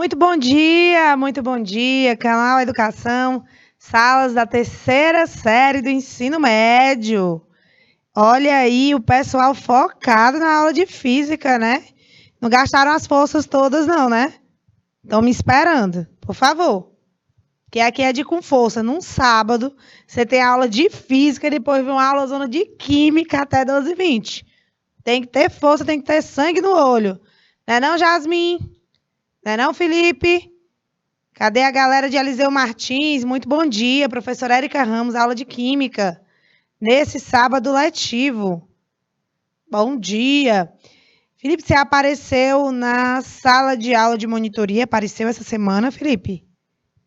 Muito bom dia, canal Educação, salas da terceira série do ensino médio. Olha aí o pessoal focado na aula de física, né? Não gastaram as forças todas não, né? Estão me esperando, por favor. Que aqui é de com força. Num sábado, você tem aula de física e depois vem uma aula zona de química até 12h20. Tem que ter força, tem que ter sangue no olho. Não é não, Jasmin? Não é não, Felipe? Cadê a galera de Eliseu Martins? Muito bom dia, professora Érica Ramos, aula de Química, nesse sábado letivo. Bom dia. Felipe, você apareceu na sala de aula de monitoria? Apareceu essa semana, Felipe?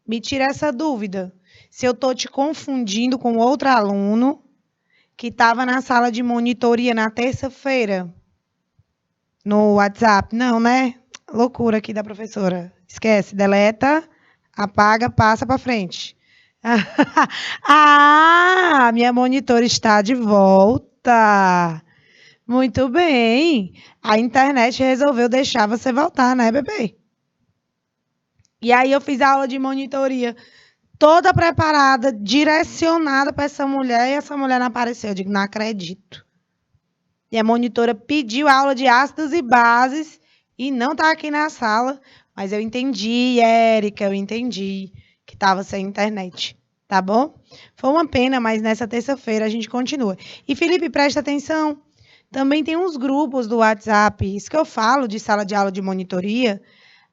Me tira essa dúvida. Se eu estou te confundindo com outro aluno que estava na sala de monitoria na terça-feira, no WhatsApp. Não, né? Loucura aqui da professora. Esquece, deleta, apaga, passa para frente. Ah, minha monitora está de volta. Muito bem. A internet resolveu deixar você voltar, né, bebê? E aí eu fiz a aula de monitoria toda preparada, direcionada para essa mulher, e essa mulher não apareceu. Eu digo, não acredito. E a monitora pediu aula de ácidos e bases e não está aqui na sala, mas eu entendi, Érica, eu entendi que estava sem internet, tá bom? Foi uma pena, mas nessa terça-feira a gente continua. E, Felipe, presta atenção, também tem uns grupos do WhatsApp, isso que eu falo de sala de aula de monitoria,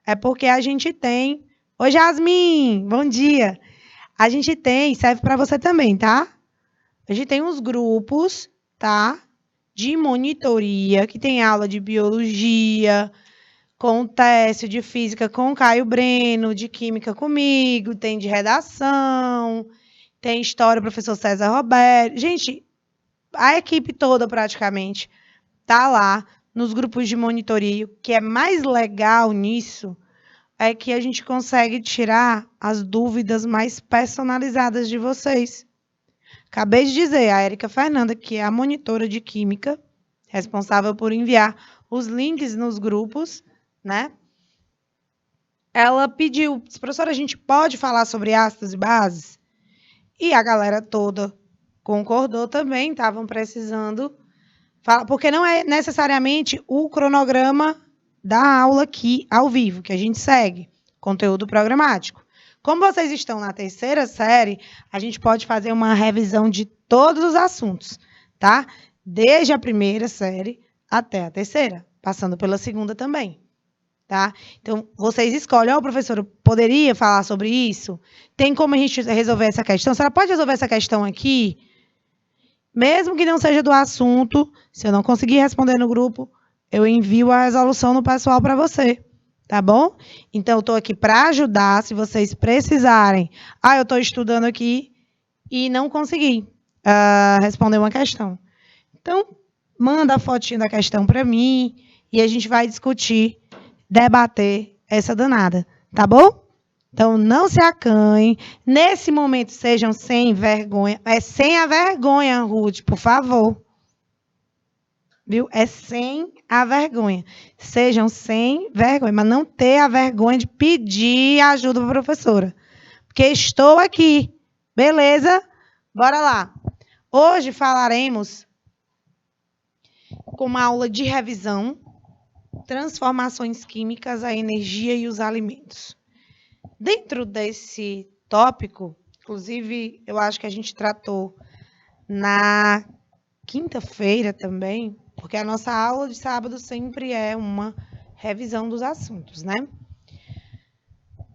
é porque a gente tem... Oi, Jasmin, bom dia. A gente tem, serve para você também, tá? A gente tem uns grupos, tá? De monitoria, que tem aula de biologia, com o Técio, de física com o Caio Breno, de química comigo, tem de redação, tem história, professor César Roberto. Gente, a equipe toda praticamente tá lá nos grupos de monitoria. O que é mais legal nisso é que a gente consegue tirar as dúvidas mais personalizadas de vocês. Acabei de dizer, a Érica Fernanda, que é a monitora de química, responsável por enviar os links nos grupos, né? Ela pediu, professora, a gente pode falar sobre ácidos e bases? E a galera toda concordou também, estavam precisando falar, porque não é necessariamente o cronograma da aula aqui ao vivo, que a gente segue, conteúdo programático. Como vocês estão na terceira série, a gente pode fazer uma revisão de todos os assuntos, tá? Desde a primeira série até a terceira, passando pela segunda também, tá? Então, vocês escolhem, professora, poderia falar sobre isso? Tem como a gente resolver essa questão? A senhora pode resolver essa questão aqui? Mesmo que não seja do assunto, se eu não conseguir responder no grupo, eu envio a resolução no pessoal para você, tá bom? Então, eu estou aqui para ajudar, se vocês precisarem. Eu estou estudando aqui e não consegui responder uma questão. Então, manda a fotinha da questão para mim e a gente vai discutir, debater essa danada, tá bom? Então, não se acanhem. Nesse momento, sejam sem vergonha. É sem a vergonha, Ruth, por favor. Viu? É sem a vergonha. Sejam sem vergonha, mas não ter a vergonha de pedir ajuda para a professora. Porque estou aqui. Beleza? Bora lá. Hoje falaremos com uma aula de revisão, transformações químicas, a energia e os alimentos. Dentro desse tópico, inclusive, eu acho que a gente tratou na quinta-feira também, porque a nossa aula de sábado sempre é uma revisão dos assuntos, né?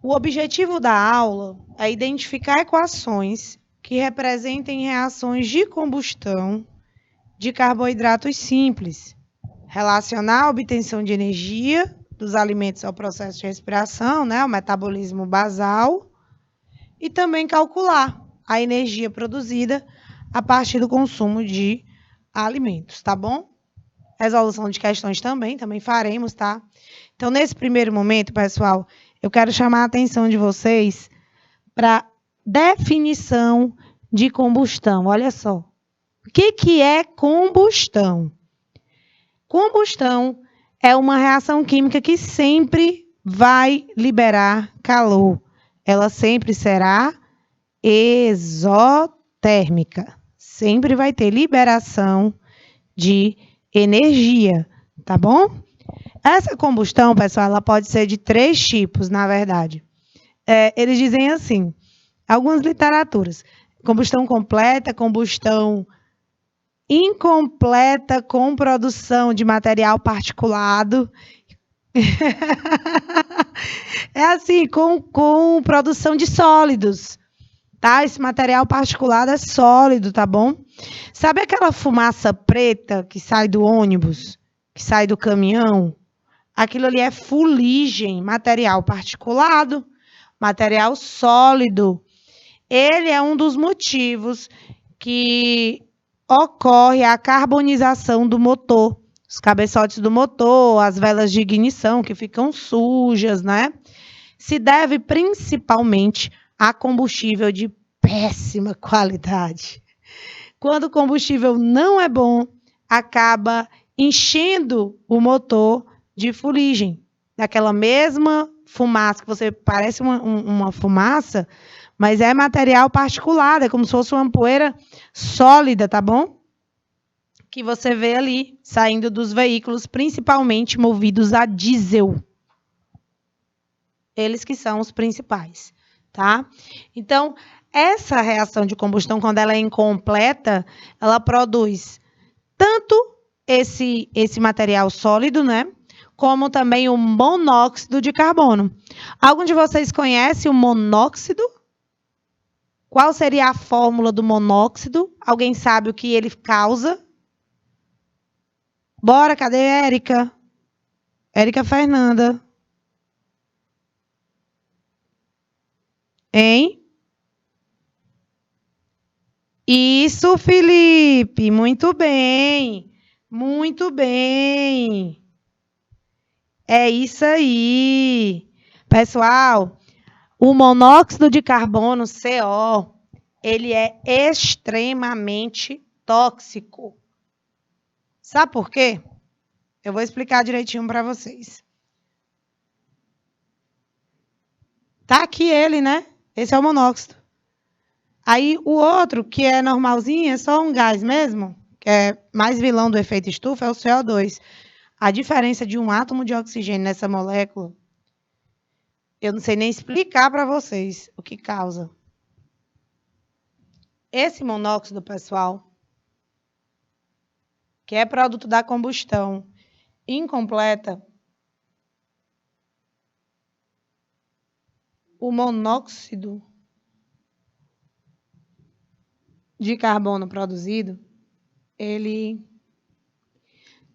O objetivo da aula é identificar equações que representem reações de combustão de carboidratos simples, relacionar a obtenção de energia dos alimentos ao processo de respiração, né, o metabolismo basal, e também calcular a energia produzida a partir do consumo de alimentos, tá bom? Resolução de questões também faremos, tá? Então, nesse primeiro momento, pessoal, eu quero chamar a atenção de vocês para definição de combustão. Olha só. O que é combustão? Combustão é uma reação química que sempre vai liberar calor. Ela sempre será exotérmica. Sempre vai ter liberação de energia, tá bom? Essa combustão, pessoal, ela pode ser de 3 tipos, na verdade. Eles dizem assim, algumas literaturas: combustão completa, combustão incompleta com produção de material particulado. É assim, com produção de sólidos, tá? Esse material particulado é sólido, tá bom? Sabe aquela fumaça preta que sai do ônibus, que sai do caminhão? Aquilo ali é fuligem, material particulado, material sólido. Ele é um dos motivos que ocorre a carbonização do motor. Os cabeçotes do motor, as velas de ignição que ficam sujas, né? Se deve principalmente a combustível de péssima qualidade. Quando o combustível não é bom, acaba enchendo o motor de fuligem, daquela mesma fumaça, que você parece uma fumaça, mas é material particulado, é como se fosse uma poeira sólida, tá bom? Que você vê ali, saindo dos veículos, principalmente movidos a diesel. Eles que são os principais, tá? Então, essa reação de combustão, quando ela é incompleta, ela produz tanto esse material sólido, né? Como também o monóxido de carbono. Algum de vocês conhece o monóxido? Qual seria a fórmula do monóxido? Alguém sabe o que ele causa? Bora, cadê a Érica? Érica Fernanda. Hein? Isso, Felipe. Muito bem. Muito bem. É isso aí. Pessoal, o monóxido de carbono, CO, ele é extremamente tóxico. Sabe por quê? Eu vou explicar direitinho para vocês. Tá aqui ele, né? Esse é o monóxido. Aí o outro, que é normalzinho, é só um gás mesmo, que é mais vilão do efeito estufa, é o CO2. A diferença de um átomo de oxigênio nessa molécula, eu não sei nem explicar para vocês o que causa. Esse monóxido, pessoal, que é produto da combustão incompleta, o monóxido de carbono produzido, ele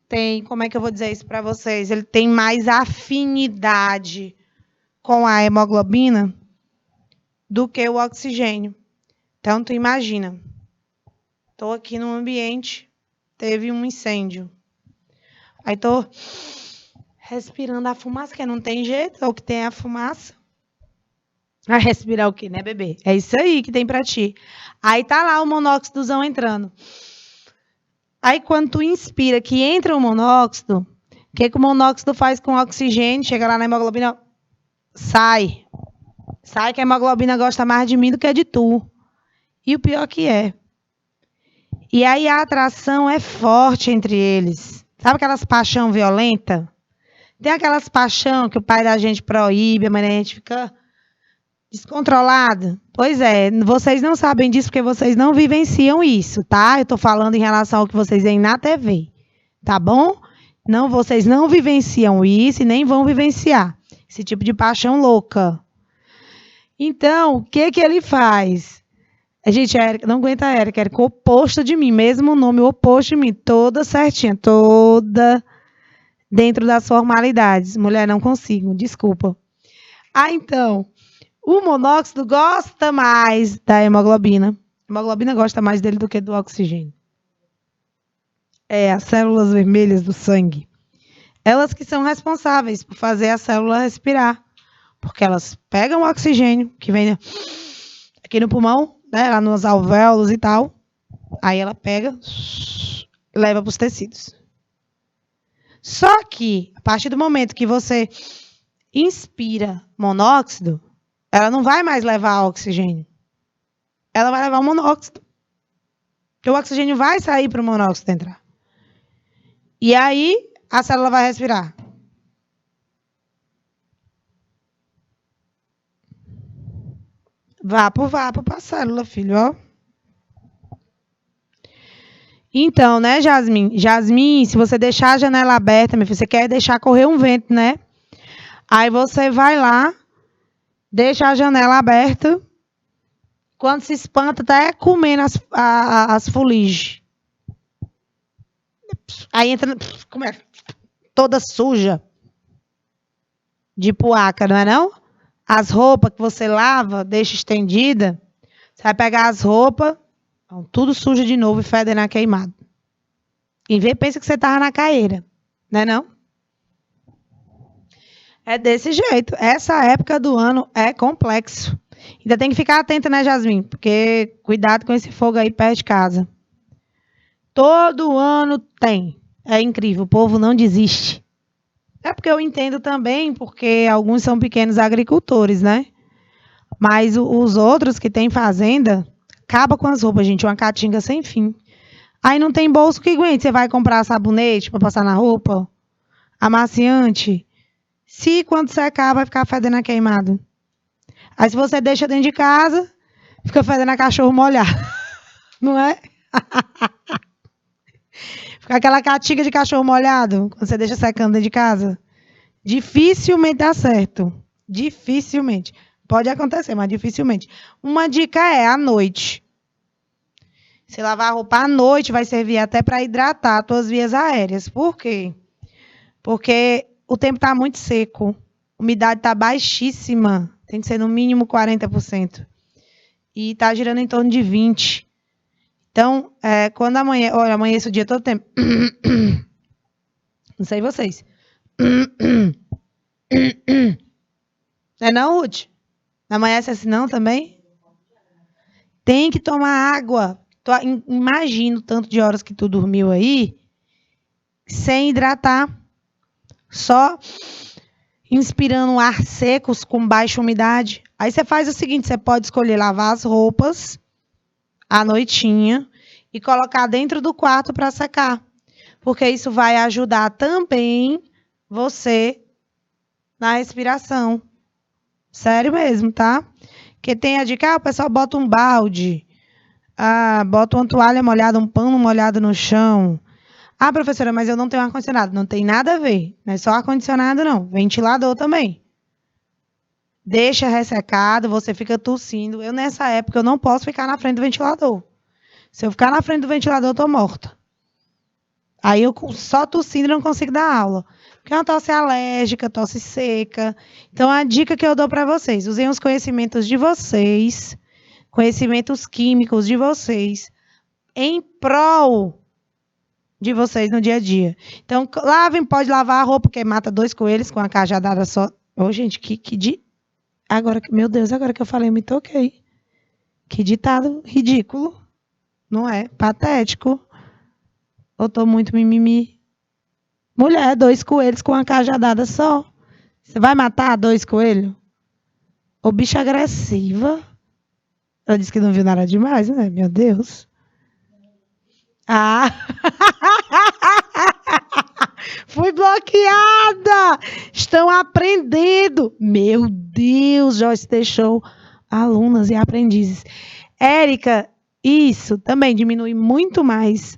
tem, como é que eu vou dizer isso para vocês? Ele tem mais afinidade com a hemoglobina do que o oxigênio. Então, tu imagina, estou aqui num ambiente, teve um incêndio. Aí estou respirando a fumaça, que não tem jeito, é o que tem a fumaça. Vai respirar o quê, né, bebê? É isso aí que tem para ti. Aí tá lá o monóxidozão entrando. Aí quando tu inspira que entra o monóxido, o que o monóxido faz com o oxigênio? Chega lá na hemoglobina, sai. Sai que a hemoglobina gosta mais de mim do que de tu. E o pior que é. E aí a atração é forte entre eles. Sabe aquelas paixão violenta? Tem aquelas paixão que o pai da gente proíbe, mas a gente fica descontrolada. Pois é, vocês não sabem disso porque vocês não vivenciam isso, tá? Eu estou falando em relação ao que vocês veem na TV, tá bom? Não, vocês não vivenciam isso e nem vão vivenciar esse tipo de paixão louca. Então, o que ele faz? A gente, Érica, não aguenta a Érica o oposto de mim, mesmo nome, o oposto de mim, toda certinha, toda dentro das formalidades. Mulher, não consigo, desculpa. Então, o monóxido gosta mais da hemoglobina. A hemoglobina gosta mais dele do que do oxigênio. As células vermelhas do sangue. Elas que são responsáveis por fazer a célula respirar. Porque elas pegam o oxigênio, que vem aqui no pulmão, né, lá nos alvéolos e tal. Aí ela pega e leva para os tecidos. Só que, a partir do momento que você inspira monóxido, ela não vai mais levar oxigênio. Ela vai levar o monóxido. Porque o oxigênio vai sair para o monóxido entrar. E aí, a célula vai respirar. Vapo para a célula, filho, ó. Então, né, Jasmine? Jasmine, se você deixar a janela aberta, meu filho, você quer deixar correr um vento, né? Aí você vai lá, deixa a janela aberta. Quando se espanta, até comendo as fuligens. Aí entra, como é? Toda suja de poaca, não é não? As roupas que você lava, deixa estendida, você vai pegar as roupas, tudo suja de novo e fedendo a queimado. Em vez, pensa que você estava na caeira, não é não? É desse jeito. Essa época do ano é complexo. Ainda tem que ficar atenta, né, Jasmine? Porque cuidado com esse fogo aí perto de casa. Todo ano tem. É incrível, o povo não desiste. É porque eu entendo também, porque alguns são pequenos agricultores, né? Mas os outros que têm fazenda, acaba com as roupas, gente, uma caatinga sem fim. Aí não tem bolso que aguente. Você vai comprar sabonete para passar na roupa, amaciante. Se quando secar, vai ficar fedendo a queimado. Aí se você deixa dentro de casa, fica fedendo a cachorro molhado. Não é? Fica aquela caatinga de cachorro molhado, quando você deixa secando dentro de casa. Dificilmente dá certo. Dificilmente. Pode acontecer, mas dificilmente. Uma dica é à noite. Você lavar a roupa à noite vai servir até para hidratar as suas vias aéreas. Por quê? Porque o tempo está muito seco. A umidade está baixíssima. Tem que ser no mínimo 40%. E está girando em torno de 20%. Então, quando amanhece o dia todo tempo. Não sei vocês. Não é não, Ruth? Não amanhece assim não também? Tem que tomar água. Imagina o tanto de horas que tu dormiu aí sem hidratar. Só inspirando ar secos com baixa umidade. Aí você faz o seguinte, você pode escolher lavar as roupas à noitinha e colocar dentro do quarto para secar. Porque isso vai ajudar também você na respiração. Sério mesmo, tá? Porque tem a dica, o pessoal bota um balde, bota uma toalha molhada, um pano molhado no chão. Ah, professora, mas eu não tenho ar-condicionado. Não tem nada a ver. Não é só ar-condicionado, não. Ventilador também. Deixa ressecado, você fica tossindo. Eu, nessa época, eu não posso ficar na frente do ventilador. Se eu ficar na frente do ventilador, eu tô morta. Aí eu só tossindo não consigo dar aula. Porque é uma tosse alérgica, tosse seca. Então, a dica que eu dou para vocês, usem os conhecimentos de vocês, conhecimentos químicos de vocês, em prol de vocês no dia a dia. Então, pode lavar a roupa, porque mata 2 coelhos com uma cajadada só. Ô, gente, agora, meu Deus, agora que eu falei, eu me toquei. Que ditado ridículo. Não é? Patético. Eu tô muito mimimi. Mulher, 2 coelhos com uma cajadada só. Você vai matar 2 coelhos? Ô, bicha agressiva. Ela disse que não viu nada demais, né? Meu Deus. Fui bloqueada! Estão aprendendo! Meu Deus, Joyce deixou alunas e aprendizes. Érica, isso também diminui muito mais,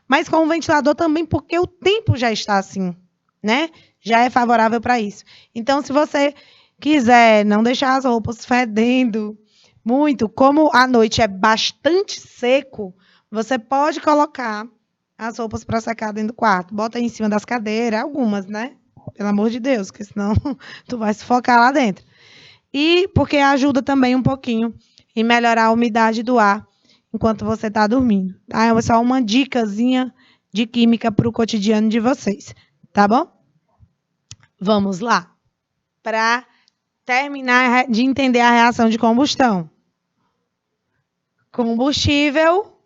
mas com o ventilador também, porque o tempo já está assim, né? Já é favorável para isso. Então, se você quiser não deixar as roupas fedendo muito, como a noite é bastante seco, você pode colocar as roupas para secar dentro do quarto. Bota aí em cima das cadeiras, algumas, né? Pelo amor de Deus, porque senão tu vai sufocar lá dentro. E porque ajuda também um pouquinho em melhorar a umidade do ar enquanto você está dormindo. Tá? É só uma dicasinha de química para o cotidiano de vocês. Tá bom? Vamos lá. Para terminar de entender a reação de combustão. Combustível,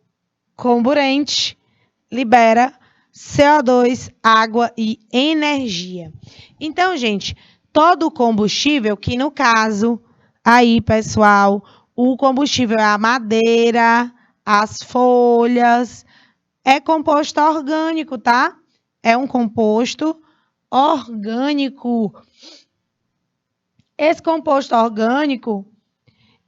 comburente, libera CO2, água e energia. Então, gente, todo combustível, que no caso, aí, pessoal, o combustível é a madeira, as folhas, é composto orgânico, tá? É um composto orgânico. Esse composto orgânico,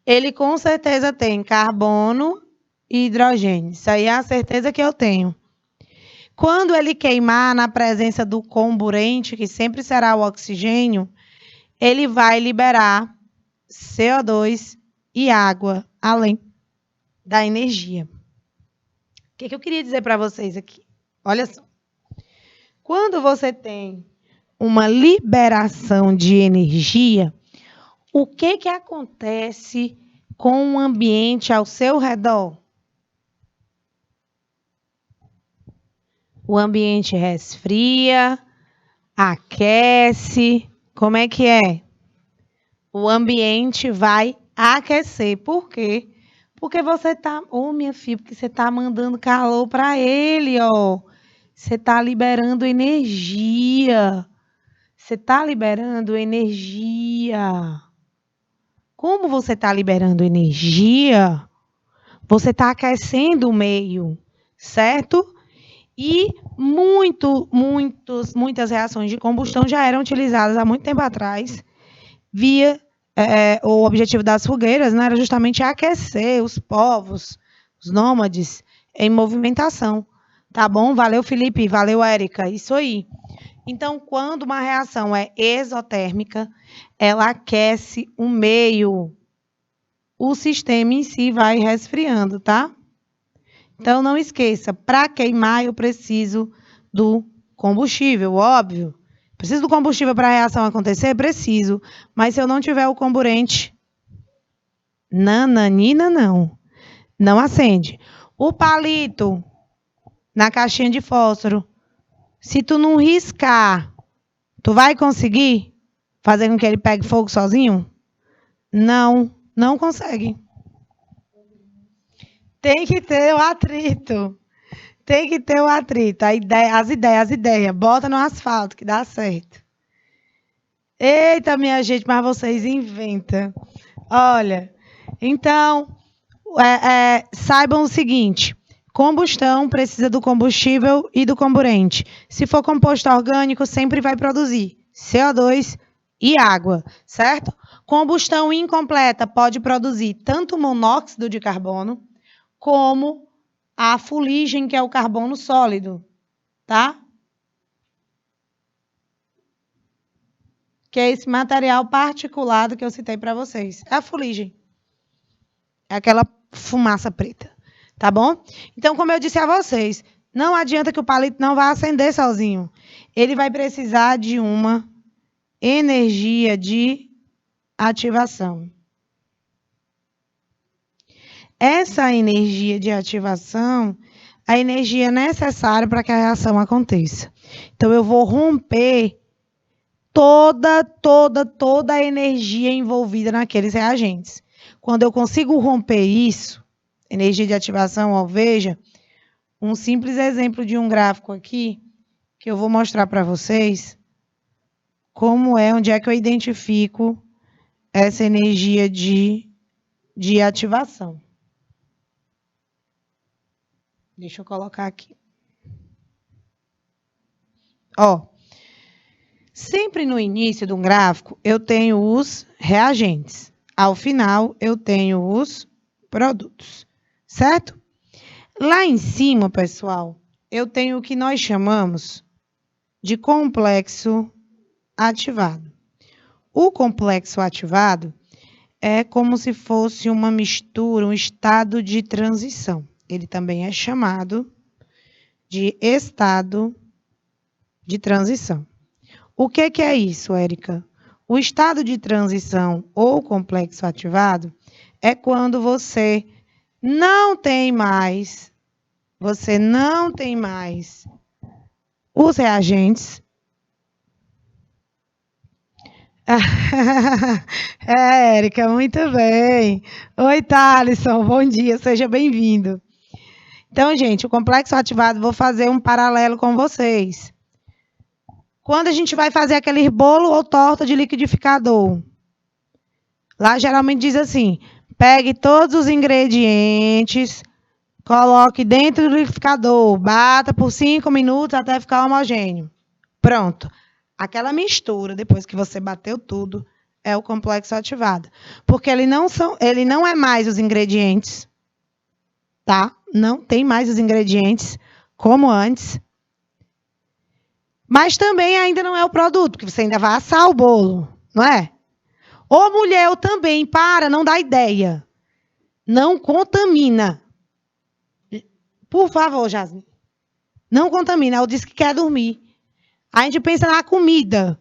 ele com certeza tem carbono e hidrogênio. Isso aí é a certeza que eu tenho. Quando ele queimar na presença do comburente, que sempre será o oxigênio, ele vai liberar CO2 e água, além da energia. O que eu queria dizer para vocês aqui? Olha só. Quando você tem uma liberação de energia, o que acontece com o ambiente ao seu redor? O ambiente resfria, aquece. Como é que é? O ambiente vai aquecer. Por quê? Porque você tá... Ô, minha filha, porque você tá mandando calor para ele, ó. Você tá liberando energia. Você tá liberando energia. Como você está liberando energia, você está aquecendo o meio, certo? E muitas reações de combustão já eram utilizadas há muito tempo atrás, o objetivo das fogueiras, né, era justamente aquecer os povos, os nômades, em movimentação. Tá bom? Valeu, Felipe. Valeu, Érica. Isso aí. Então, quando uma reação é exotérmica, ela aquece o meio. O sistema em si vai resfriando, tá? Então, não esqueça, para queimar, eu preciso do combustível, óbvio. Preciso do combustível para a reação acontecer? Preciso. Mas se eu não tiver o comburente, nananina, não. Não acende. O palito na caixinha de fósforo, se tu não riscar, tu vai conseguir fazer com que ele pegue fogo sozinho? Não, não consegue. Tem que ter o atrito. Tem que ter o atrito. As ideias. Bota no asfalto que dá certo. Eita, minha gente, mas vocês inventam. Olha, então, saibam o seguinte. Combustão precisa do combustível e do comburente. Se for composto orgânico, sempre vai produzir CO2 e água, certo? Combustão incompleta pode produzir tanto monóxido de carbono, como a fuligem, que é o carbono sólido, tá? Que é esse material particulado que eu citei para vocês. É a fuligem. É aquela fumaça preta, tá bom? Então, como eu disse a vocês, não adianta que o palito não vá acender sozinho. Ele vai precisar de uma energia de ativação. Essa energia de ativação, a energia necessária para que a reação aconteça. Então, eu vou romper toda a energia envolvida naqueles reagentes. Quando eu consigo romper isso, energia de ativação, ó, veja, um simples exemplo de um gráfico aqui, que eu vou mostrar para vocês como onde é que eu identifico essa energia de ativação. Deixa eu colocar aqui. Ó, sempre no início de um gráfico, eu tenho os reagentes. Ao final, eu tenho os produtos, certo? Lá em cima, pessoal, eu tenho o que nós chamamos de complexo ativado. O complexo ativado é como se fosse uma mistura, um estado de transição. Ele também é chamado de estado de transição. O que é isso, Érica? O estado de transição ou complexo ativado é quando você não tem mais os reagentes. Érica, muito bem. Oi, Thalisson, bom dia, seja bem-vindo. Então, gente, o complexo ativado, vou fazer um paralelo com vocês. Quando a gente vai fazer aquele bolo ou torta de liquidificador, lá geralmente diz assim: pegue todos os ingredientes, coloque dentro do liquidificador, bata por 5 minutos até ficar homogêneo. Pronto. Aquela mistura, depois que você bateu tudo, é o complexo ativado. Porque ele não é mais os ingredientes, tá? Não tem mais os ingredientes como antes. Mas também ainda não é o produto, porque você ainda vai assar o bolo, não é? Ô, mulher, eu também, não dá ideia. Não contamina. Por favor, Jasmine. Não contamina. Ela disse que quer dormir. A gente pensa na comida.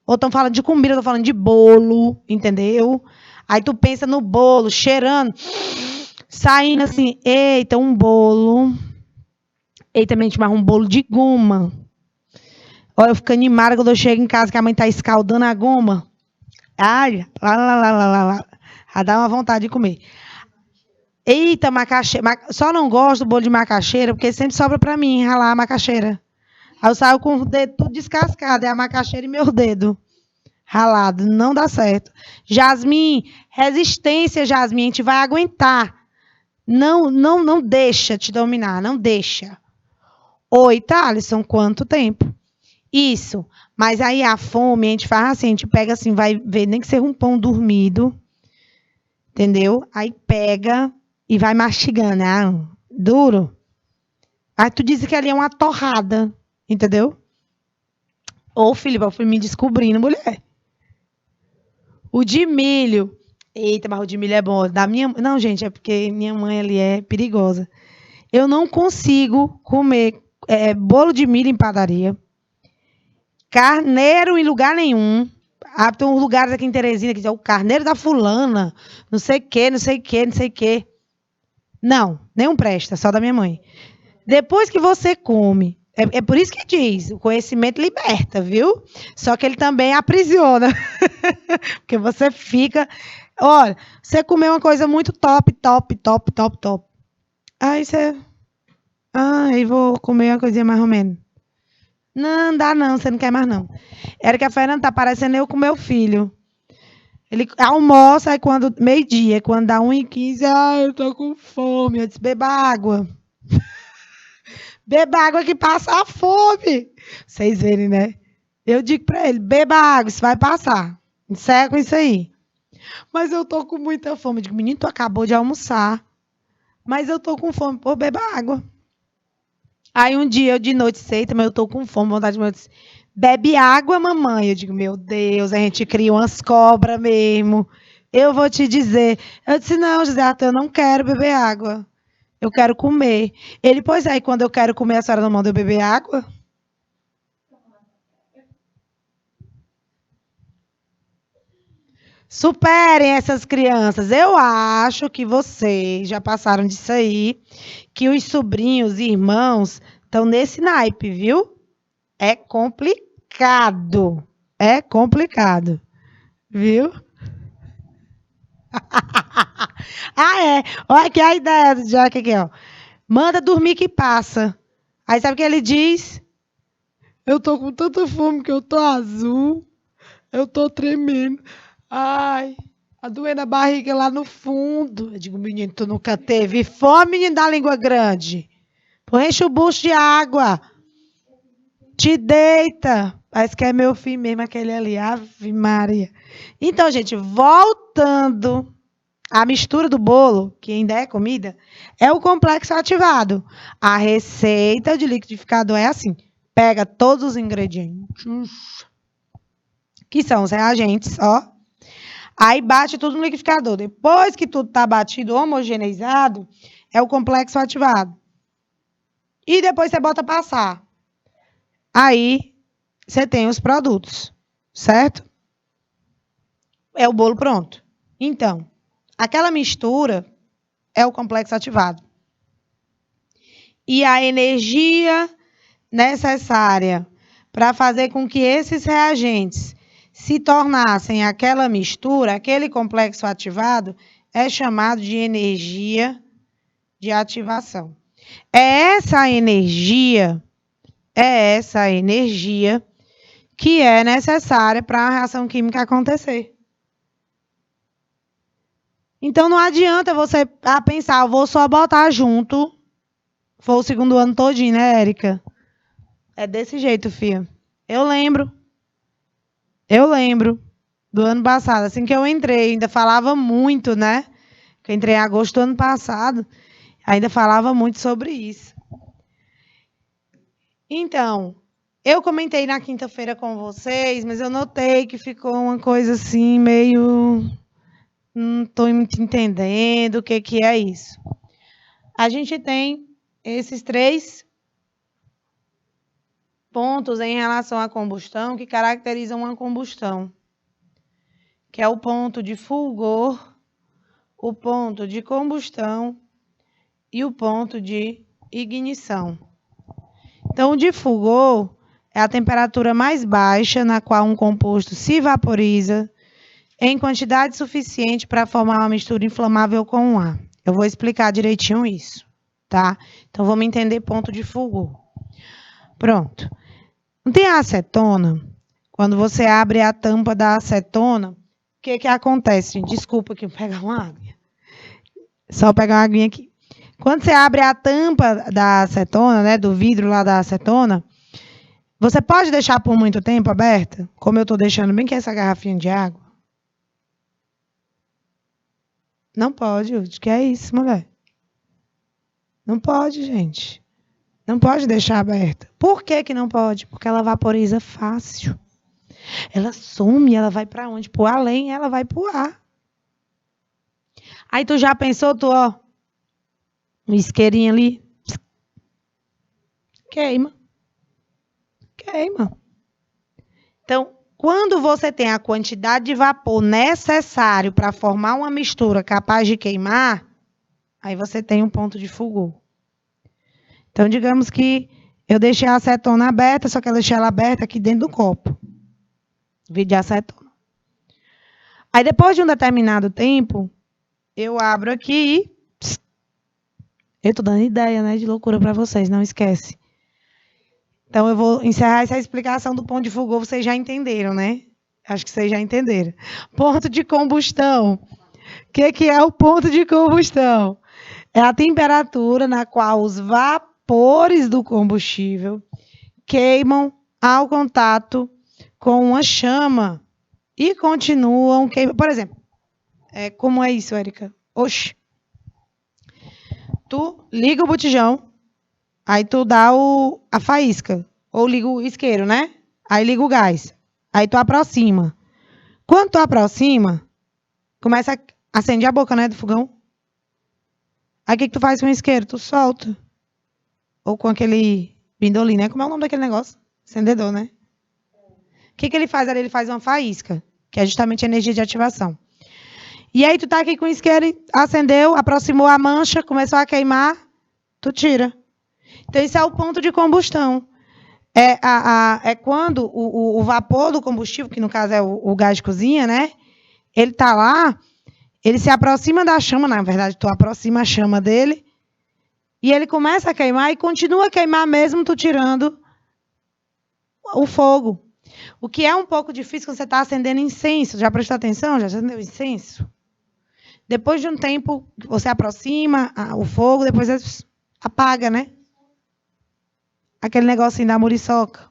Ou estão falando de comida, eu tô falando de bolo, entendeu? Aí tu pensa no bolo, cheirando, saindo assim, eita, um bolo. Eita, mente, mas um bolo de goma. Olha, eu fico animada quando eu chego em casa que a mãe tá escaldando a goma. Ai, lá. Já dá uma vontade de comer. Eita, macaxeira. Só não gosto do bolo de macaxeira, porque sempre sobra pra mim ralar a macaxeira. Aí eu saio com o dedo tudo descascado, é a macaxeira e meu dedo ralado. Não dá certo. Jasmine, resistência, Jasmine, a gente vai aguentar. Não deixa te dominar, não deixa. Oi, Thalisson, quanto tempo? Isso. Mas aí a fome, a gente faz assim, a gente pega assim, vai ver, nem que seja um pão dormido, entendeu? Aí pega e vai mastigando, duro. Aí tu diz que ali é uma torrada, entendeu? Ô, Felipe, eu fui me descobrindo, mulher. O de milho. Eita, mas o de milho é bom. Não, gente, é porque minha mãe ali é perigosa. Eu não consigo comer bolo de milho em padaria. Carneiro em lugar nenhum. Tem uns lugares aqui em Teresina que dizem o carneiro da fulana. Não sei o quê, não sei o quê, não sei o quê. Não, nenhum presta, só da minha mãe. Depois que você come, é por isso que diz, o conhecimento liberta, viu? Só que ele também aprisiona. Porque você fica... Olha, você comeu uma coisa muito top. Aí você... aí vou comer uma coisinha mais ou menos. Não dá não, você não quer mais não. Era que a Fernanda tá parecendo eu com meu filho. Ele almoça, aí quando... Meio-dia, quando dá 1h15, eu tô com fome. Eu disse, beba água. Beba água que passa a fome. Vocês verem, né? Eu digo pra ele, beba água, isso vai passar. Encerra com isso aí. Mas eu tô com muita fome. Eu digo, menino, tu acabou de almoçar. Mas eu tô com fome. Pô, beba água. Aí um dia, eu de noite sei, também eu tô com fome, vontade de comer. Bebe água, mamãe. Eu digo, meu Deus, a gente cria umas cobras mesmo. Eu vou te dizer. Eu disse, não, José Arthur, eu não quero beber água. Eu quero comer. Ele, pois aí, quando eu quero comer, a senhora não manda eu beber água? Superem essas crianças. Eu acho que vocês já passaram disso aí, que os sobrinhos e irmãos estão nesse naipe, viu? É complicado. É complicado, viu? É. Olha aqui a ideia do Jack aqui, ó. Manda dormir que passa. Aí sabe o que ele diz? Eu tô com tanta fome que eu tô azul. Eu tô tremendo. Ai, a doendo a barriga lá no fundo. Eu digo, menino, tu nunca teve fome, menino da língua grande? Pô, enche o bucho de água. Te deita. Parece que é meu filho mesmo, aquele ali. Ave Maria. Então, gente, voltando à mistura do bolo, que ainda é comida, é o complexo ativado. A receita de liquidificador é assim. Pega todos os ingredientes, que são os reagentes, ó. Aí bate tudo no liquidificador. Depois que tudo está batido, homogeneizado, é o complexo ativado. E depois você bota passar. Aí você tem os produtos, certo? É o bolo pronto. Então, aquela mistura é o complexo ativado. E a energia necessária para fazer com que esses reagentes se tornassem aquela mistura, aquele complexo ativado, é chamado de energia de ativação. É essa energia que é necessária para a reação química acontecer. Então, não adianta você pensar, eu vou só botar junto. Foi o segundo ano todinho, né, Érica? É desse jeito, filha. Eu lembro do ano passado, assim que eu entrei, ainda falava muito, né? Que eu entrei em agosto do ano passado, ainda falava muito sobre isso. Então, eu comentei na quinta-feira com vocês, mas eu notei que ficou uma coisa assim, meio... Não estou muito entendendo o que é isso. A gente tem esses 3 pontos em relação à combustão que caracterizam uma combustão, que é o ponto de fulgor, o ponto de combustão e o ponto de ignição. Então, o de fulgor é a temperatura mais baixa na qual um composto se vaporiza em quantidade suficiente para formar uma mistura inflamável com o ar. Eu vou explicar direitinho isso, tá? Então, vamos entender ponto de fulgor. Pronto. Não tem a acetona? Quando você abre a tampa da acetona, o que acontece? Desculpa que eu vou pegar uma água. Só pegar uma aguinha aqui. Quando você abre a tampa da acetona, né, do vidro lá da acetona, você pode deixar por muito tempo aberta? Como eu estou deixando bem que essa garrafinha de água? Não pode, Udi. Que é isso, mulher? Não pode, gente. Não pode deixar aberta. Por que não pode? Porque ela vaporiza fácil. Ela some, ela vai para onde? Pro além, ela vai pro ar. Aí tu já pensou, ó, um isqueirinho ali, queima. Então, quando você tem a quantidade de vapor necessário para formar uma mistura capaz de queimar, aí você tem um ponto de fulgor. Então, digamos que eu deixei a acetona aberta, só que eu deixei ela aberta aqui dentro do copo. Vidro de acetona. Aí, depois de um determinado tempo, eu abro aqui e... Eu estou dando ideia, né, de loucura para vocês, não esquece. Então, eu vou encerrar essa explicação do ponto de fulgor, vocês já entenderam, né? Acho que vocês já entenderam. Ponto de combustão. O que é o ponto de combustão? É a temperatura na qual os vapores do combustível queimam ao contato com uma chama e continuam queimando. Por exemplo, como é isso, Érica? Oxi. Tu liga o botijão, aí tu dá a faísca, ou liga o isqueiro, né? Aí liga o gás. Aí tu aproxima. Quando tu aproxima, começa a acender a boca, né, do fogão. Aí o que tu faz com o isqueiro? Tu solta. Ou com aquele bindolim, né? Como é o nome daquele negócio? Acendedor, né? O que ele faz ali? Ele faz uma faísca, que é justamente a energia de ativação. E aí tu tá aqui com o isqueiro, acendeu, aproximou a mancha, começou a queimar, tu tira. Então, isso é o ponto de combustão. É quando o vapor do combustível, que no caso é o gás de cozinha, né? Ele está lá, ele se aproxima da chama, na verdade, tu aproxima a chama dele, e ele começa a queimar e continua a queimar mesmo tu tirando o fogo. O que é um pouco difícil quando você está acendendo incenso. Já prestou atenção? Já acendeu incenso? Depois de um tempo, você aproxima o fogo, depois apaga, né? Aquele negocinho da muriçoca.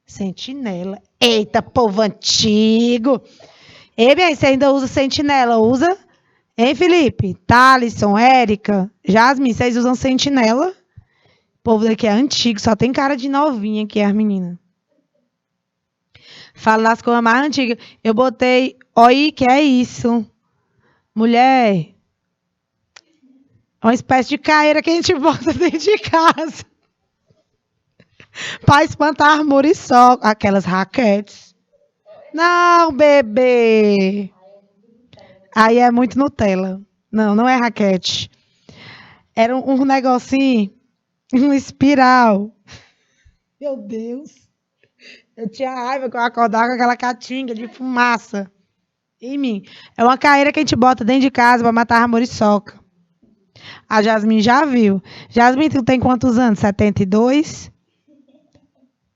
Sentinela. Eita, povo antigo. Ei, bem, você ainda usa sentinela? Usa? Hein, Felipe? Thalisson, Érica, Jasmine, vocês usam sentinela? O povo daqui é antigo, só tem cara de novinha aqui, as meninas. Fala das coisas mais antigas. Eu botei... Oi, que é isso? Mulher. Uma espécie de caeira que a gente bota dentro de casa. Para espantar muriçoca. Aquelas raquetes. Não, bebê. Aí é muito Nutella. Não, não é raquete. Era um negocinho, um espiral. Meu Deus. Eu tinha raiva que eu acordava com aquela catinga de fumaça em mim. É uma caeira que a gente bota dentro de casa para matar a muriçoca. A Jasmine já viu. Jasmine, tu tem quantos anos? 72?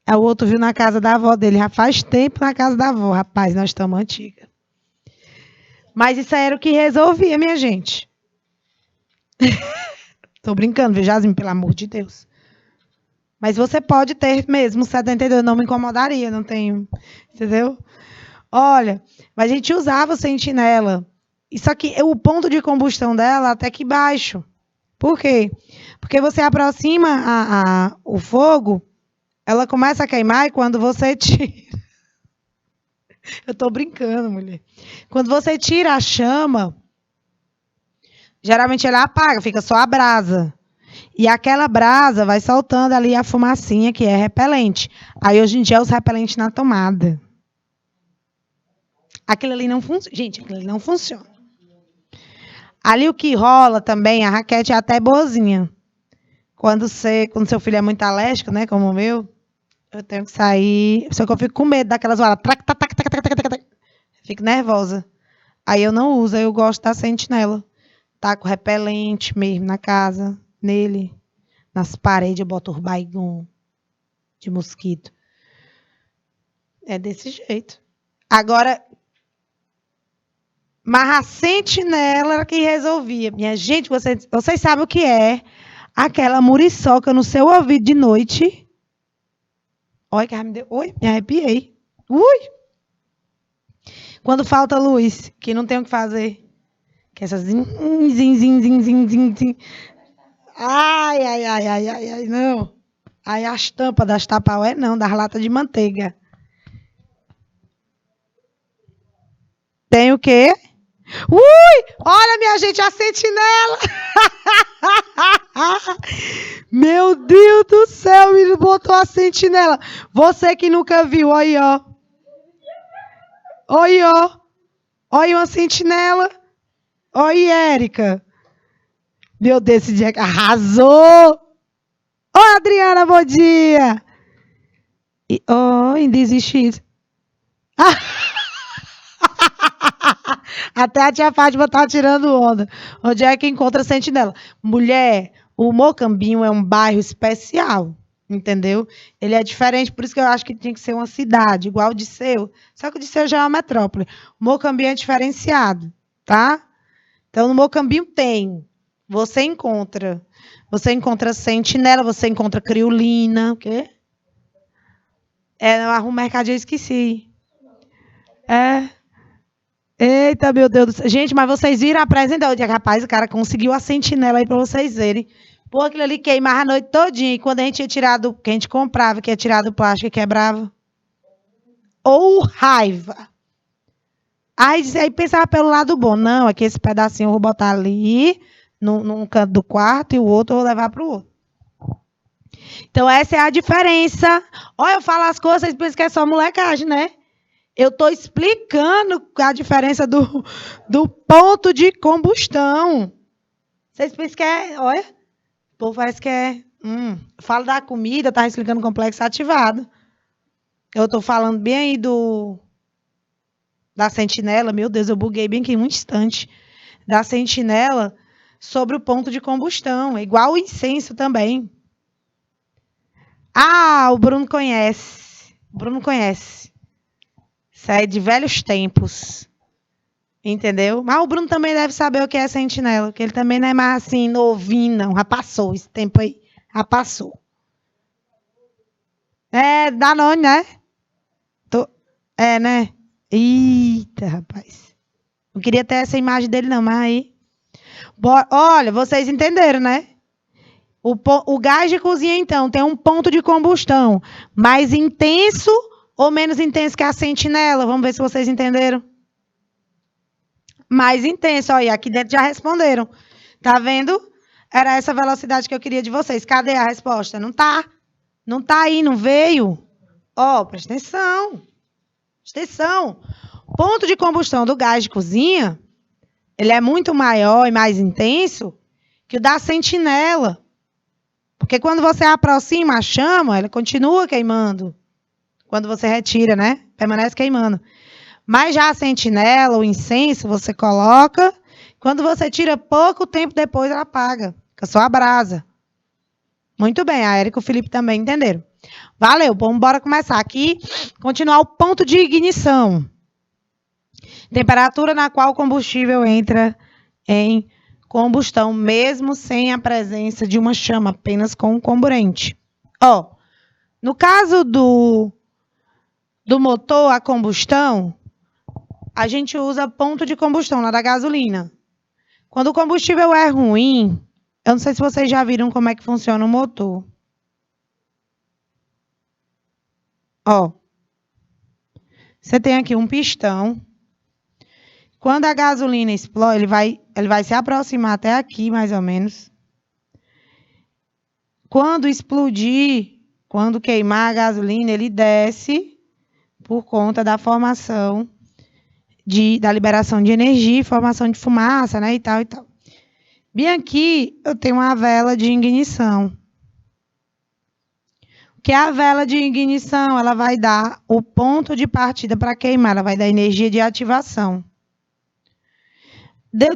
Aí o outro viu na casa da avó dele. Já faz tempo na casa da avó. Rapaz, nós estamos antiga. Mas isso aí era o que resolvia, minha gente. Tô brincando, viu, Jasmine? Pelo amor de Deus. Mas você pode ter mesmo 72, não me incomodaria, não tenho. Entendeu? Olha, mas a gente usava o sentinela. Isso aqui, o ponto de combustão dela até que baixo. Por quê? Porque você aproxima o fogo, ela começa a queimar e quando você tira. Eu tô brincando, mulher. Quando você tira a chama, geralmente ela apaga, fica só a brasa. E aquela brasa vai soltando ali a fumacinha, que é repelente. Aí hoje em dia os repelentes na tomada. Aquilo ali não funciona. Gente, aquilo ali não funciona. Ali o que rola também, a raquete é até boazinha. Quando seu filho é muito alérgico, né, como o meu, eu tenho que sair. Só que eu fico com medo daquelas horas. Fico nervosa. Aí eu não uso, eu gosto da sentinela. Taco repelente mesmo na casa, nele. Nas paredes eu boto urbaigon de mosquito. É desse jeito. Agora, mas a sentinela era que resolvia. Minha gente, vocês sabem o que é aquela muriçoca no seu ouvido de noite? Olha, que me deu. Oi, me arrepiei. Ui! Quando falta luz, que não tem o que fazer. Que essas zin. Ai, ai, ai, ai, ai, ai, não. Aí as tampas das Tupperware, não, das latas de manteiga. Tem o quê? Ui! Olha, minha gente, a sentinela! Meu Deus do céu, ele botou a sentinela. Você que nunca viu, aí, ó. Oi, ó. Olha uma sentinela. Oi, Érica. Meu Deus, esse dia arrasou. Oi, Adriana, bom dia. Ainda existe isso. Até a tia Fátima tá tirando onda. Onde é que encontra sentinela? Mulher, o Mocambinho é um bairro especial, entendeu? Ele é diferente, por isso que eu acho que tinha que ser uma cidade, igual o Disseu. Só que o Disseu já é uma metrópole. O Mocambinho é diferenciado, tá? Então, no Mocambinho tem. Você encontra sentinela, você encontra criolina, o quê? O mercadinho eu esqueci. Eita, meu Deus do céu. Gente, mas vocês viram a presente? Rapaz, o cara conseguiu a sentinela aí pra vocês verem. Pô, aquilo ali queimava a noite todinha. E quando a gente ia tirado, que a gente comprava, que ia tirar do plástico e quebrava. Ou raiva. Aí pensava pelo lado bom. Não, aqui esse pedacinho eu vou botar ali, num canto do quarto, e o outro eu vou levar pro outro. Então, essa é a diferença. Olha, eu falo as coisas, vocês pensam que é só molecagem, né? Eu estou explicando a diferença do ponto de combustão. Vocês pensam que é. Olha, o povo parece que é. Falo da comida, tá explicando complexo ativado. Eu estou falando bem aí da sentinela. Meu Deus, eu buguei bem aqui em um instante. Da sentinela sobre o ponto de combustão. Igual o incenso também. Ah, o Bruno conhece. O Bruno conhece. Isso é de velhos tempos. Entendeu? Mas o Bruno também deve saber o que é sentinela, porque ele também não é mais assim, novinho, não. Já passou esse tempo aí. Já passou. É Danone, né? É, né? Eita, rapaz. Não queria ter essa imagem dele, não, mas aí. Olha, vocês entenderam, né? O gás de cozinha, então, tem um ponto de combustão mais intenso ou menos intenso que a sentinela? Vamos ver se vocês entenderam. Mais intenso. Olha, aqui dentro já responderam. Tá vendo? Era essa velocidade que eu queria de vocês. Cadê a resposta? Não tá. Não tá aí, não veio. Ó, presta atenção. Presta atenção. O ponto de combustão do gás de cozinha, ele é muito maior e mais intenso que o da sentinela. Porque quando você aproxima a chama, ela continua queimando. Quando você retira, né? Permanece queimando. Mas já a sentinela, o incenso, você coloca. Quando você tira, pouco tempo depois ela apaga. Fica só a brasa. Muito bem, a Érica e o Felipe também entenderam. Valeu, vamos bora começar aqui. Continuar o ponto de ignição. Temperatura na qual o combustível entra em combustão, mesmo sem a presença de uma chama, apenas com o comburente. No caso do motor a combustão, a gente usa ponto de combustão lá da gasolina. Quando o combustível é ruim, eu não sei se vocês já viram como é que funciona o motor. Você tem aqui um pistão. Quando a gasolina explode, ele vai se aproximar até aqui, mais ou menos. Quando explodir, quando queimar a gasolina, ele desce por conta da formação da liberação de energia, formação de fumaça, né, e tal e tal. Bem aqui, eu tenho uma vela de ignição. Que a vela de ignição, ela vai dar o ponto de partida para queimar, ela vai dar energia de ativação.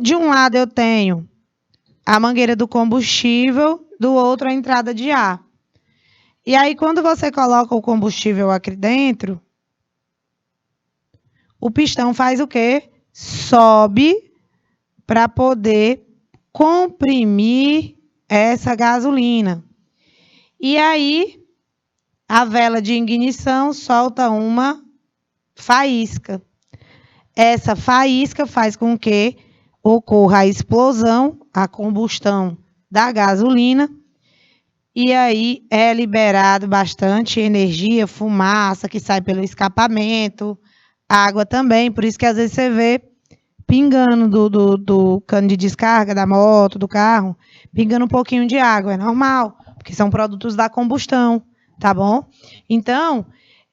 De um lado eu tenho a mangueira do combustível, do outro a entrada de ar. E aí, quando você coloca o combustível aqui dentro, o pistão faz o quê? Sobe para poder comprimir essa gasolina. E aí, a vela de ignição solta uma faísca. Essa faísca faz com que ocorra a explosão, a combustão da gasolina, e aí é liberado bastante energia, fumaça que sai pelo escapamento, água também, por isso que às vezes você vê pingando do cano de descarga da moto, do carro, pingando um pouquinho de água, é normal, porque são produtos da combustão, tá bom? Então,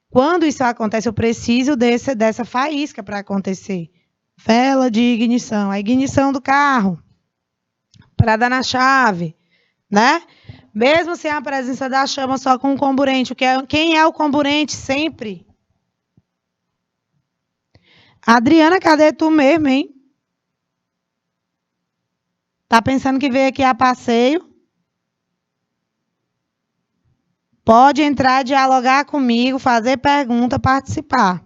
quando isso acontece, eu preciso dessa faísca para acontecer. Vela de ignição, a ignição do carro, para dar na chave, né? Mesmo sem a presença da chama, só com o comburente. Quem é o comburente sempre? Adriana, cadê tu mesmo, hein? Tá pensando que veio aqui a passeio? Pode entrar, dialogar comigo, fazer pergunta, participar.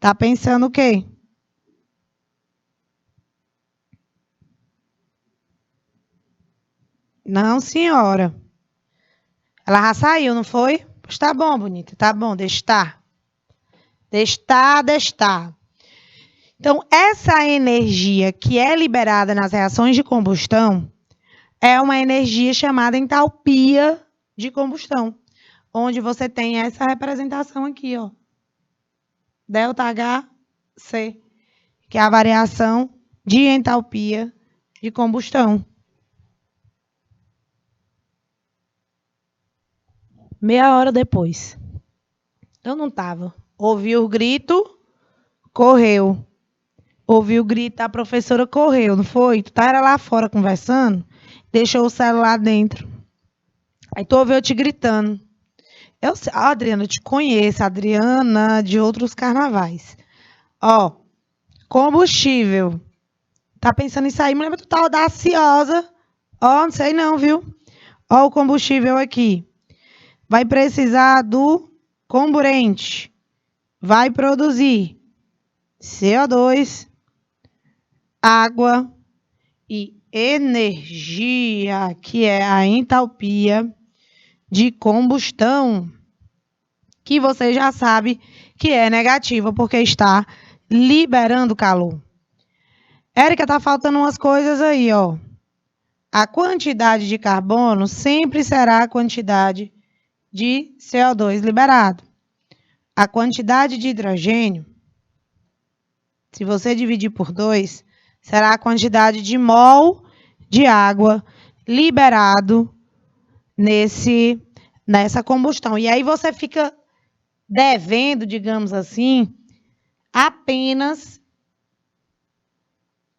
Tá pensando o quê? Não, senhora. Ela já saiu, não foi? Pois tá bom, bonita. Tá bom, deixa estar. Deixa estar. Então, essa energia que é liberada nas reações de combustão é uma energia chamada entalpia de combustão, onde você tem essa representação aqui, ó. ΔHC, que é a variação de entalpia de combustão. Meia hora depois. Eu não estava. Ouvi o grito, correu. Ouvi o grito da professora, correu, não foi? Tu era lá fora conversando, deixou o celular dentro. Aí tu ouviu eu te gritando. Adriana, eu te conheço, Adriana de outros carnavais. Combustível. Tá pensando em sair? Me lembra, tu tá audaciosa. Não sei não, viu? O combustível aqui. Vai precisar do comburente. Vai produzir CO2, água e energia, que é a entalpia de combustão, que você já sabe que é negativa, porque está liberando calor. Érica, tá faltando umas coisas aí, ó. A quantidade de carbono sempre será a quantidade de CO2 liberado. A quantidade de hidrogênio, se você dividir por 2, será a quantidade de mol de água liberado nessa combustão. E aí você fica devendo, digamos assim, apenas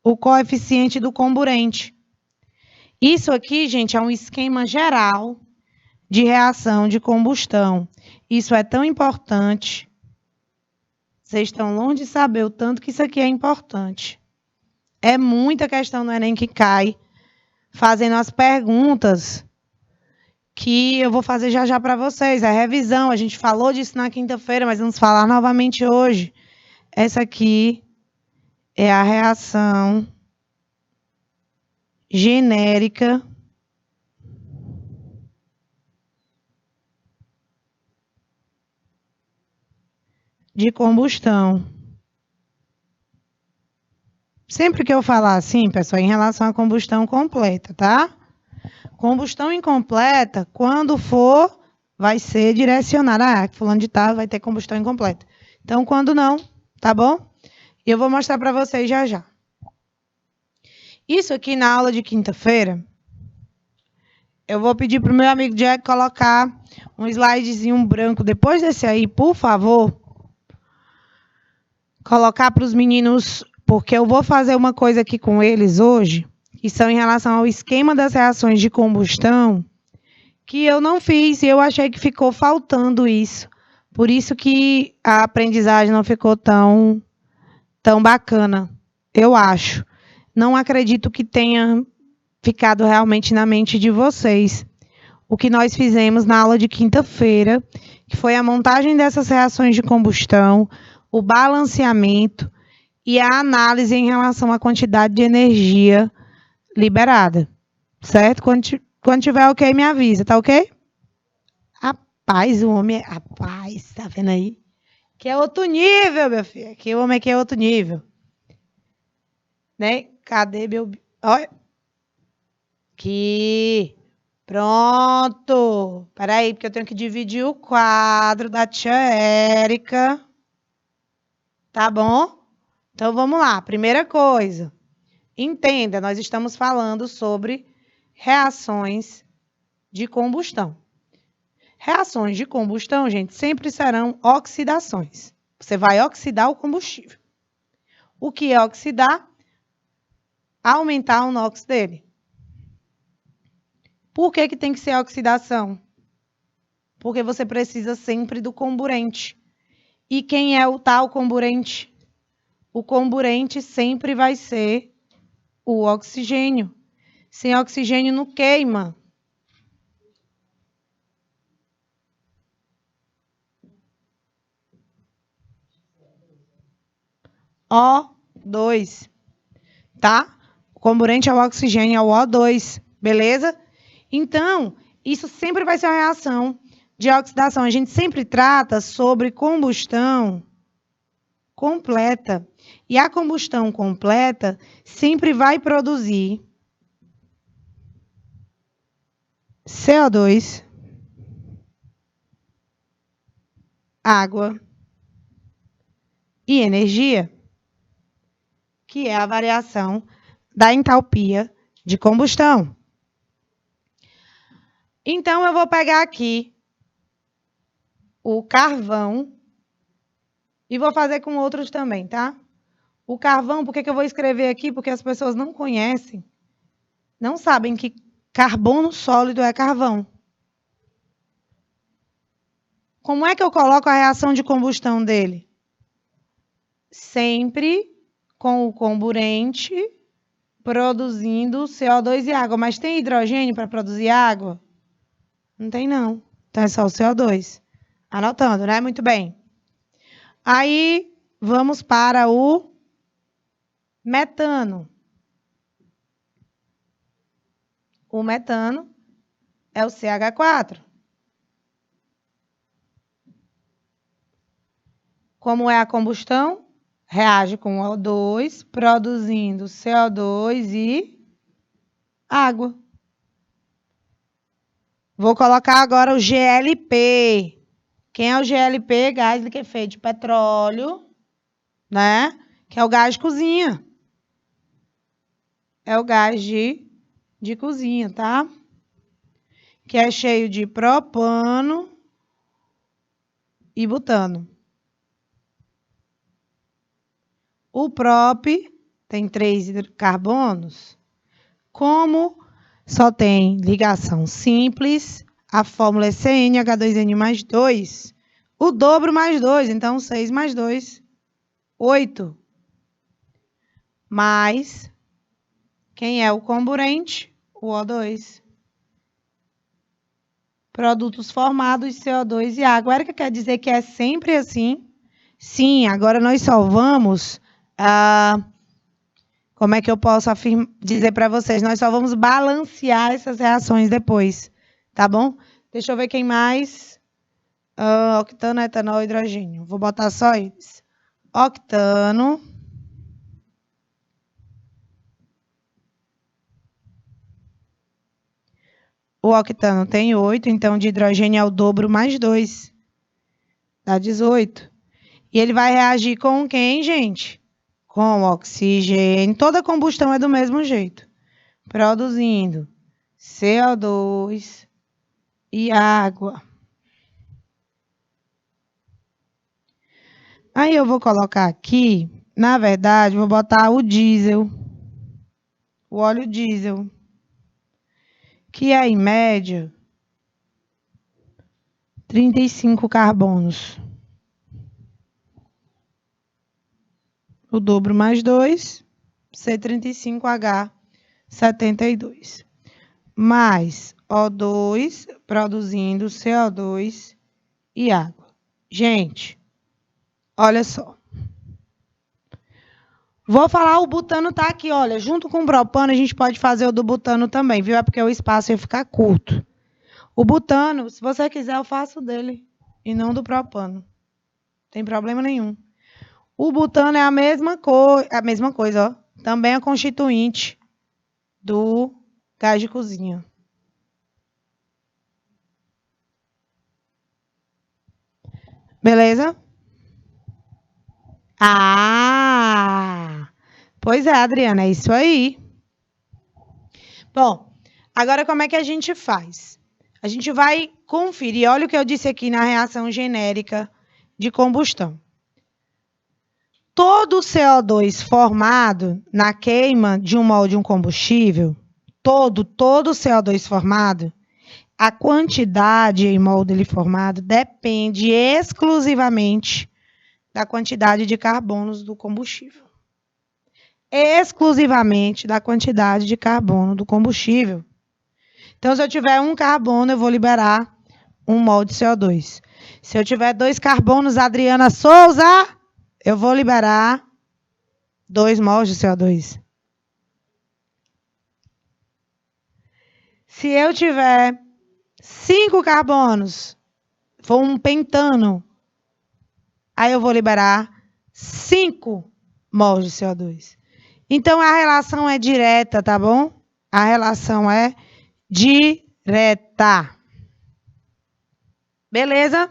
o coeficiente do comburente. Isso aqui, gente, é um esquema geral de reação de combustão. Isso é tão importante. Vocês estão longe de saber o tanto que isso aqui é importante. É muita questão no Enem que cai, fazendo as perguntas que eu vou fazer já já para vocês. É revisão. A gente falou disso na quinta-feira, mas vamos falar novamente hoje. Essa aqui é a reação genérica de combustão. Sempre que eu falar assim, pessoal, em relação à combustão completa, tá? Combustão incompleta, quando for, vai ser direcionada. Ah, fulano de tal vai ter combustão incompleta. Então, quando não, tá bom? E eu vou mostrar para vocês já já. Isso aqui na aula de quinta-feira, eu vou pedir para o meu amigo Jack colocar um slidezinho branco depois desse aí, por favor. Colocar para os meninos, porque eu vou fazer uma coisa aqui com eles hoje, que são em relação ao esquema das reações de combustão, que eu não fiz e eu achei que ficou faltando isso. Por isso que a aprendizagem não ficou tão bacana, eu acho. Não acredito que tenha ficado realmente na mente de vocês. O que nós fizemos na aula de quinta-feira, que foi a montagem dessas reações de combustão, o balanceamento e a análise em relação à quantidade de energia liberada. Certo? Quando tiver ok, me avisa, tá ok? Rapaz, o homem é... Rapaz, tá vendo aí? Que é outro nível, meu filho. Que o homem aqui é outro nível. Né? Cadê meu... Olha. Aqui. Pronto. Peraí, porque eu tenho que dividir o quadro da tia Érica. Tá bom? Então, vamos lá. Primeira coisa. Entenda, nós estamos falando sobre reações de combustão. Reações de combustão, gente, sempre serão oxidações. Você vai oxidar o combustível. O que é oxidar? Aumentar o NOx dele. Por que tem que ser oxidação? Porque você precisa sempre do comburente. E quem é o tal comburente? O comburente sempre vai ser o oxigênio. Sem oxigênio não queima. O2, tá? O comburente é o oxigênio, é o O2, beleza? Então, isso sempre vai ser uma reação de oxidação. A gente sempre trata sobre combustão completa. E a combustão completa sempre vai produzir CO2, água e energia, que é a variação da entalpia de combustão. Então, eu vou pegar aqui o carvão e vou fazer com outros também, tá? O carvão, por que eu vou escrever aqui? Porque as pessoas não conhecem, não sabem que carbono sólido é carvão. Como é que eu coloco a reação de combustão dele? Sempre com o comburente produzindo CO2 e água. Mas tem hidrogênio para produzir água? Não tem, não. Então é só o CO2. Anotando, né? Muito bem. Aí, vamos para o metano. O metano é o CH4. Como é a combustão? Reage com o O2, produzindo CO2 e água. Vou colocar agora o GLP. Quem é o GLP? Gás liquefeito de petróleo, né? Que é o gás de cozinha. É o gás de cozinha, tá? Que é cheio de propano e butano. O prop tem 3 carbonos. Como só tem ligação simples, a fórmula é CnH2n mais 2. O dobro mais 2, então 6 mais 2, 8. Mais, quem é o comburente? O O2. produtos formados, CO2 e água. Érica, quer dizer que é sempre assim? Sim, agora nós só vamos... como é que eu posso dizer para vocês? Nós só vamos balancear essas reações depois, tá bom? Deixa eu ver quem mais. Octano, etanol, hidrogênio. Vou botar só eles. Octano. O octano tem 8, então de hidrogênio é o dobro mais 2. Dá 18. E ele vai reagir com quem, gente? Com oxigênio. Toda combustão é do mesmo jeito. Produzindo CO2 e água. Aí eu vou colocar aqui, na verdade, vou botar o diesel, o óleo diesel, que é, em média, 35 carbonos. O dobro mais 2, C35H72. Mais O2, produzindo CO2 e água. Gente, olha só. Vou falar, o butano tá aqui, olha, junto com o propano, a gente pode fazer o do butano também, viu? É porque o espaço ia ficar curto. O butano, se você quiser, eu faço dele, e não do propano. Não tem problema nenhum. O butano é a mesma coisa, ó. Também é constituinte do gás de cozinha. Beleza? Pois é, Adriana, é isso aí. Bom, agora como é que a gente faz? A gente vai conferir, olha o que eu disse aqui na reação genérica de combustão. Todo o CO2 formado na queima de um mol de um combustível, todo o CO2 formado, a quantidade em mol dele formado depende exclusivamente da quantidade de carbonos do combustível. Exclusivamente da quantidade de carbono do combustível. Então, se eu tiver 1 carbono, eu vou liberar 1 mol de CO2. Se eu tiver 2 carbonos, Adriana Souza, eu vou liberar 2 mols de CO2. Se eu tiver 5 carbonos, for um pentano, aí eu vou liberar 5 mols de CO2. Então, a relação é direta, tá bom? A relação é direta. Beleza?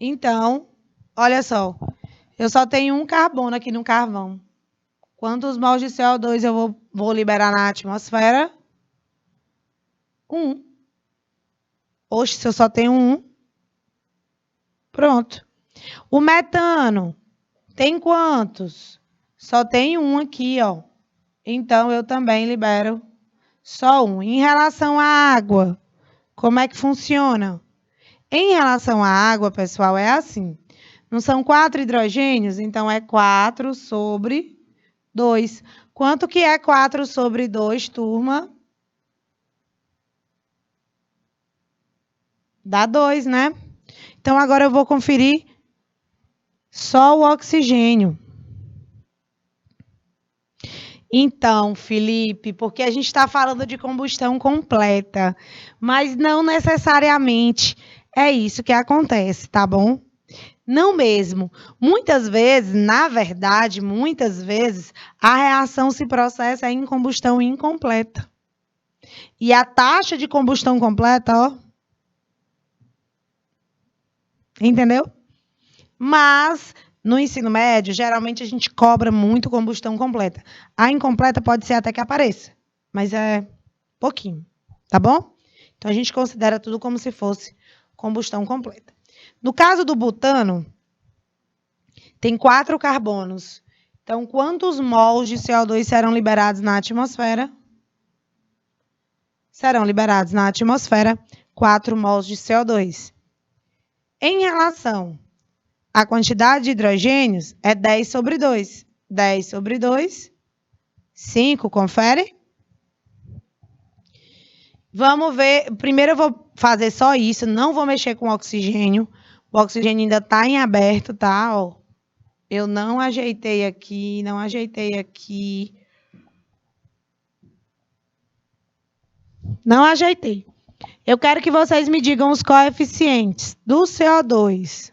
Então, olha só. Eu só tenho 1 carbono aqui no carvão. Quantos mols de CO2 eu vou liberar na atmosfera? 1. Oxe, se eu só tenho 1. Pronto. O metano tem quantos? Só tem 1 aqui, ó. Então, eu também libero só 1. Em relação à água, como é que funciona? Em relação à água, pessoal, é assim. Não são 4 hidrogênios? Então, é 4 sobre 2. Quanto que é 4 sobre 2, turma? Dá 2, né? Então, agora eu vou conferir só o oxigênio. Então, Felipe, porque a gente está falando de combustão completa, mas não necessariamente é isso que acontece, tá bom? Não mesmo. Muitas vezes, na verdade, a reação se processa em combustão incompleta. E a taxa de combustão completa, ó. Entendeu? Mas no ensino médio, geralmente a gente cobra muito combustão completa. A incompleta pode ser até que apareça, mas é pouquinho, tá bom? Então a gente considera tudo como se fosse combustão completa. No caso do butano, tem 4 carbonos. Então, quantos mols de CO2 serão liberados na atmosfera? Serão liberados na atmosfera 4 mols de CO2. Em relação à quantidade de hidrogênios, é 10 sobre 2. 10 sobre 2, 5, confere. Vamos ver. Primeiro eu vou fazer só isso, não vou mexer com o oxigênio. O oxigênio ainda está em aberto, tá? Ó, eu não ajeitei aqui, não ajeitei aqui. Não ajeitei. Eu quero que vocês me digam os coeficientes do CO2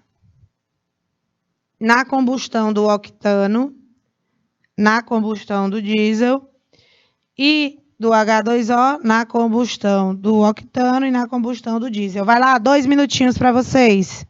na combustão do octano, na combustão do diesel e do H2O na combustão do octano e na combustão do diesel. Vai lá, 2 minutinhos para vocês.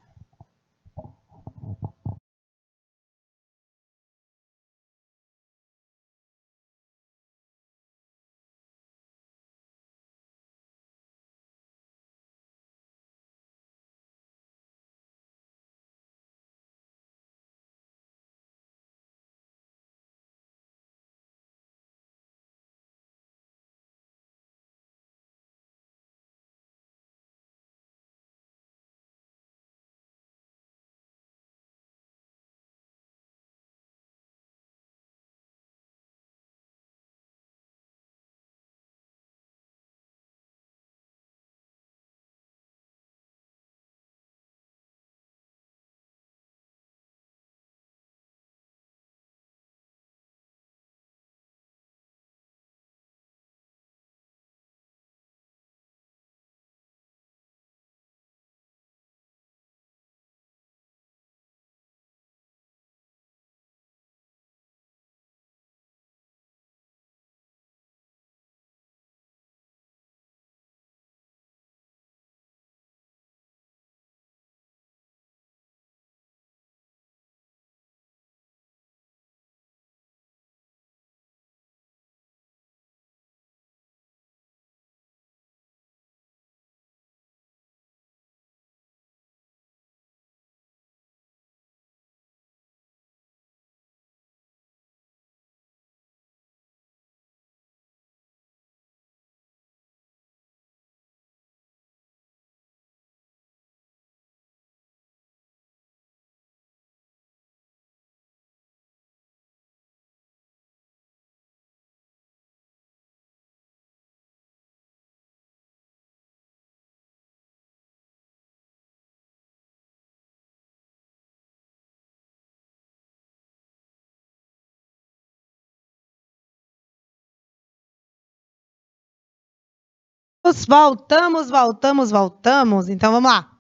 Voltamos. Então, vamos lá.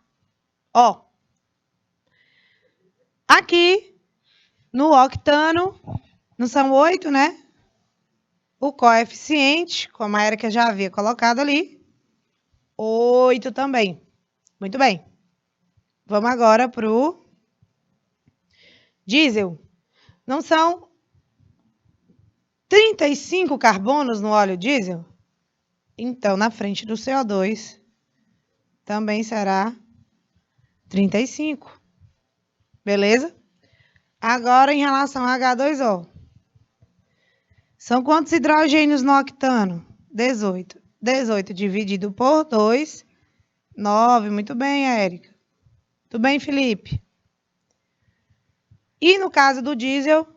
Ó, aqui, no octano, não são 8, né? O coeficiente, como a Érica já havia colocado ali, 8 também. Muito bem. Vamos agora para o diesel. Não são 35 carbonos no óleo diesel? Então, na frente do CO2, também será 35. Beleza? Agora, em relação ao H2O. São quantos hidrogênios no octano? 18. 18 dividido por 2, 9. Muito bem, Érica. Muito bem, Felipe. E no caso do diesel,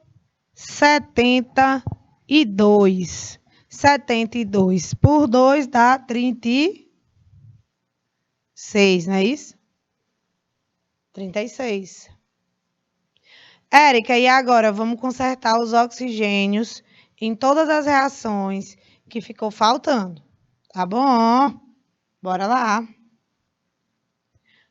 72. 72 por 2 dá 36, não é isso? 36. Érica, e agora vamos consertar os oxigênios em todas as reações que ficou faltando. Tá bom? Bora lá.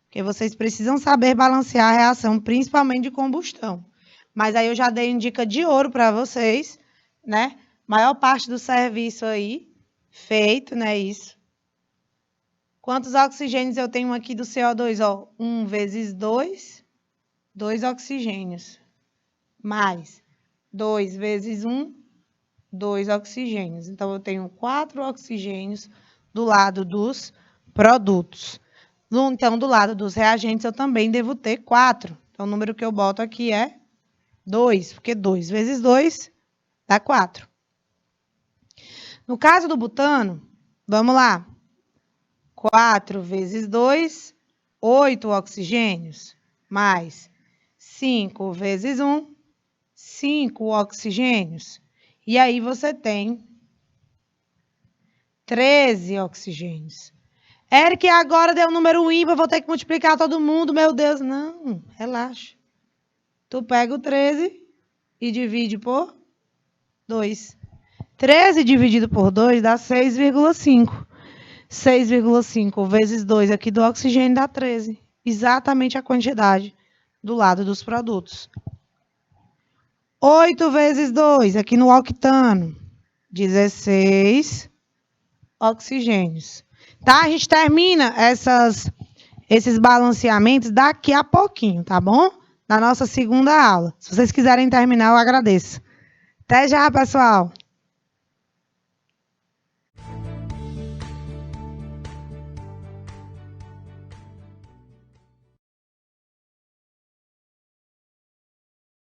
Porque vocês precisam saber balancear a reação, principalmente de combustão. Mas aí eu já dei uma dica de ouro para vocês, né? Maior parte do serviço aí feito, né? Isso. Quantos oxigênios eu tenho aqui do CO2? Ó, 1 vezes 2, 2 oxigênios. Mais 2 vezes 1, 2 oxigênios. Então, eu tenho 4 oxigênios do lado dos produtos. Então, do lado dos reagentes, eu também devo ter 4. Então, o número que eu boto aqui é 2, porque 2 vezes 2 dá 4. No caso do butano, vamos lá. 4 vezes 2, 8 oxigênios, mais 5 vezes 1, 5 oxigênios. E aí você tem 13 oxigênios. Eric, agora deu um número ímpar, vou ter que multiplicar todo mundo, meu Deus. Não, relaxa. Tu pega o 13 e divide por 2. 13 dividido por 2 dá 6,5. 6,5 vezes 2 aqui do oxigênio dá 13. Exatamente a quantidade do lado dos produtos. 8 vezes 2 aqui no octano. 16 oxigênios. Tá? A gente termina esses balanceamentos daqui a pouquinho, tá bom? Na nossa segunda aula. Se vocês quiserem terminar, eu agradeço. Até já, pessoal!